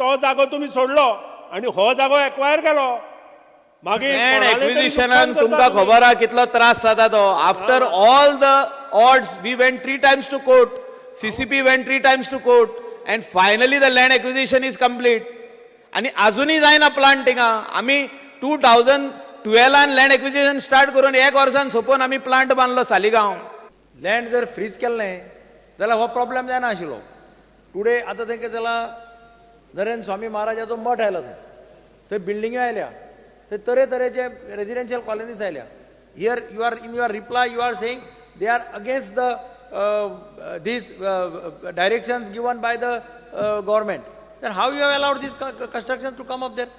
तो जागो तुम्ही सोडलो आणि हो जागो एक्वायर केलो. लँड एक्विजिशनान तुमकां खबर आहा कितलो त्रास जाता तो. After all the odds we went 3 times to court, CCP went 3 times to court, and finally the land acquisition is complete. आणि अजूनही जायना प्लांट थिंगा. आमी 2012 लँड एक्विजिशन स्टार्ट करून 1 वर्सान सोपोवन आमी प्लांट बांदलो सालिगांव. लँड जर फ्रीज केल्लें जाल्यार हो प्रॉब्लेम जायना आशिल्लो. टुडे आतां तेंका जाल्यार नरेंद्र स्वामी महाराजाचो मठ आयलो थंय बिल्डिंग्यो आयल्या, थंय तरेतरेचे रेजिडेन्शियल कॉलनीज आयल्या. Here you are in your reply you are saying they are against the these directions given by the government. Then how you have allowed these constructions to come up there?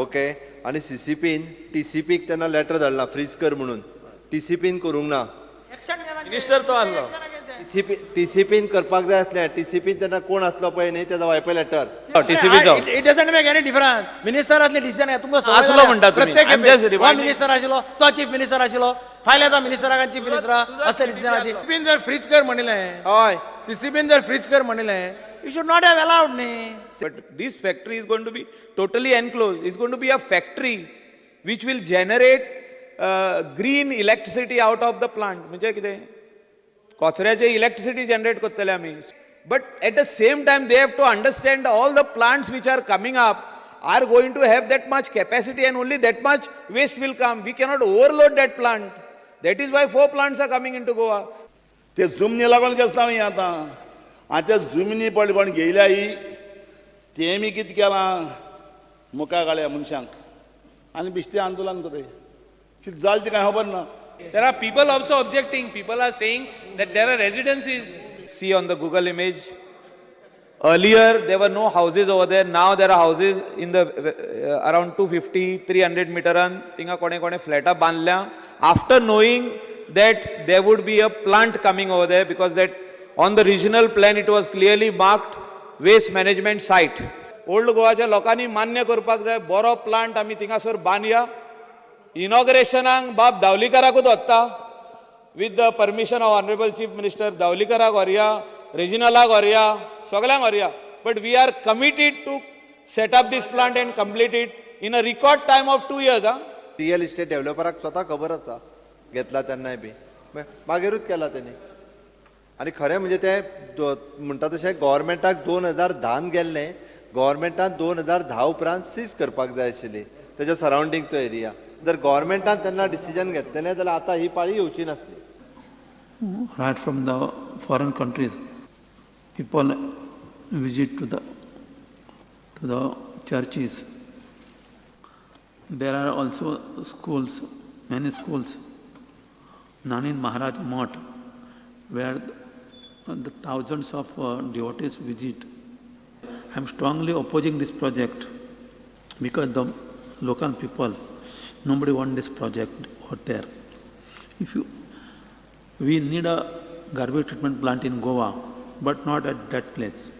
Okay. आणि CCPन TCPक त्यांना letter धाडला freeze कर म्हणून. TCPन करूंक ना. Minister तो आसलो. TCPन करपाक जाय आसलें. TCPन तेन्ना कोण आसलो पळय न्ही तेजो वायपय letter. It doesn't make any difference. Minister असले डिसिजन आहे तुमकां आसलो म्हणटा तुम्ही. प्रत्येक मिनिस्टर आशिल्लो, तो चीफ मिनिस्टर आशिल्लो, फायल्या तो मिनिस्टराक चीफ मिनिस्टर असले डिसिजनाची. CCPन जर फ्रीज कर म्हणिल्लें, हय CCPन जर फ्रीज कर म्हणिल्लें, you should not have allowed न्ही. But this factory is going to be totally enclosed. It's going to be a factory which will generate green electricity out of the plant. म्हणजे कितें कोचऱ्याचे electricity generate करतले आमी. But at the same time they have to understand all the plants which are coming up are going to have that much capacity and only that much waste will come. We cannot overload that plant. That is why 4 plants are coming into Goa. ते जमनी लागून घेसता ही आतां. आनी त्या जमनी पडले पण घेयल्या ही तेमी कितें केलां मुखार काडल्या मनशांक आनी बिश्तें आंदोलन करता. कितें जालें तें कांय खबर ना. There are people also objecting. People are saying that there are residencies. See on the Google image. Earlier there were no houses over there. Now there are houses in the around 250-300 meteran. Tinga kone flata बांधल्या. After knowing that there would be a plant coming over there, because that on the regional plan it was clearly marked waste management site. Old गोवाच्या लोकांनी मान्य करपाक जाय बरो plant आमी थिंगासर बांदया. इनॉग्रेशनाक बाब धावलीकराकूच वता with the permission of honourable chief minister. धावलीकराक व्हरया, रिजनलाक व्हरया, सगळ्यांक व्हरया. But we are committed to set up this plant and complete it in a record time of 2 years. Real estate डेव्हलपराक स्वता खबर आसा घेतला तेन्नाय बी मागीरूच केला तेणी. आनी खरें म्हणजे ते म्हणटा तशें गव्हर्मेंटाक 2010 गेल्लें. गव्हर्मेंटान 2010 उपरांत सीज करपाक जाय आशिल्ली तेज्या सरावंडिंगचो एरिया. जर गव्हर्मेंटान तेन्ना डिसिजन घेतलेलें जाल्यार आतां ही पाळी येवची नासली. Right from the foreign countries, people visit to the churches. There are also schools, many schools. Nanin Maharaj Math, where the thousands of devotees visit. I am strongly opposing this project because the local people, nobody wants this project out there. We need a garbage treatment plant in Goa, but not at that place.